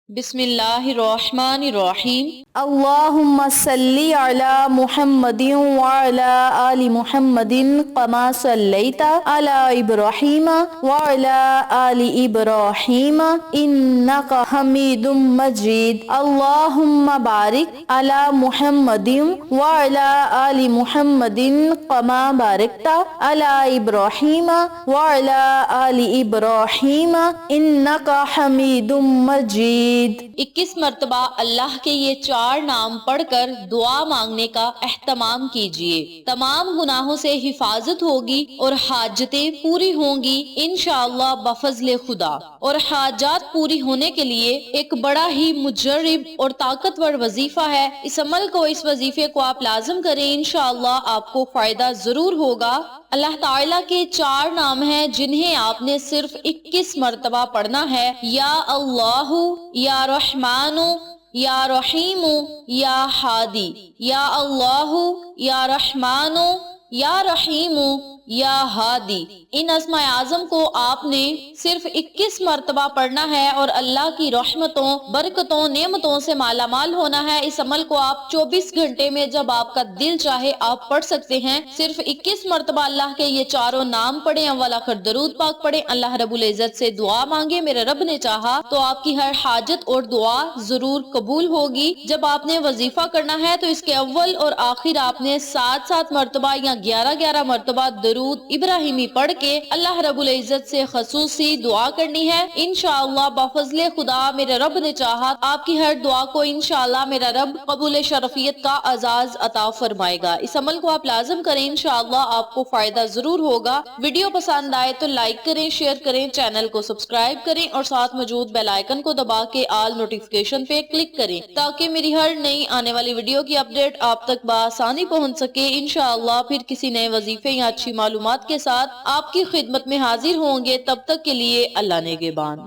بسم اللہ الرحمن الرحیم۔ اللہم صلی علی محمد وعلی آل محمد کما صلیت علی ابراہیم وعلی آل ابراہیم انک حمید مجید۔ اللہم بارک علی محمد وعلی آل محمد کما بارکت علی ابراہیم وعلی آل ابراہیم انک حمید مجید۔ 21 مرتبہ اللہ کے یہ 4 نام پڑھ کر دعا مانگنے کا اہتمام کیجیے۔ تمام گناہوں سے حفاظت ہوگی اور حاجتیں پوری ہوں گی انشاءاللہ بفضل خدا۔ اور حاجات پوری ہونے کے لیے ایک بڑا ہی مجرب اور طاقتور وظیفہ ہے۔ اس عمل کو، اس وظیفے کو آپ لازم کریں، انشاءاللہ آپ کو فائدہ ضرور ہوگا۔ اللہ تعالیٰ کے 4 نام ہیں جنہیں آپ نے صرف 21 مرتبہ پڑھنا ہے۔ یا اللہ، یا رحمان، یا رحیم، یا ہادی۔ یا اللہ، یا رحمان، یا رحیم، یا ہادی۔ ان اسماء اعظم کو آپ نے صرف 21 مرتبہ پڑھنا ہے اور اللہ کی رحمتوں، برکتوں، نعمتوں سے مالا مال ہونا ہے۔ اس عمل کو آپ 24 گھنٹے میں جب آپ کا دل چاہے آپ پڑھ سکتے ہیں۔ صرف 21 مرتبہ اللہ کے یہ 4 نام پڑھیں، اول آخر درود پاک پڑھیں، اللہ رب العزت سے دعا مانگے۔ میرے رب نے چاہا تو آپ کی ہر حاجت اور دعا ضرور قبول ہوگی۔ جب آپ نے وظیفہ کرنا ہے تو اس کے اول اور آخر آپ نے 7 مرتبہ یا 11 مرتبہ درود ابراہیمی پڑھ کے اللہ رب العزت سے خصوصی دعا کرنی ہے۔ انشاءاللہ بفضل خدا میرے رب نے چاہا آپ کی ہر دعا کو انشاءاللہ میرا رب قبول شرفیت کا اعزاز عطا فرمائے گا۔ اس عمل کو آپ لازم کریں، انشاءاللہ آپ کو فائدہ ضرور ہوگا۔ ویڈیو پسند آئے تو لائک کریں، شیئر کریں، چینل کو سبسکرائب کریں اور ساتھ موجود بیل آئیکن کو دبا کے آل نوٹیفیکیشن پہ کلک کریں تاکہ میری ہر نئی آنے والی ویڈیو کی اپڈیٹ آپ تک بآسانی پہنچ سکے۔ انشاءاللہ پھر کسی نئے وظیفے یا اچھی معلومات کے ساتھ آپ کی خدمت میں حاضر ہوں گے۔ تب تک کے لیے اللہ نگہبان۔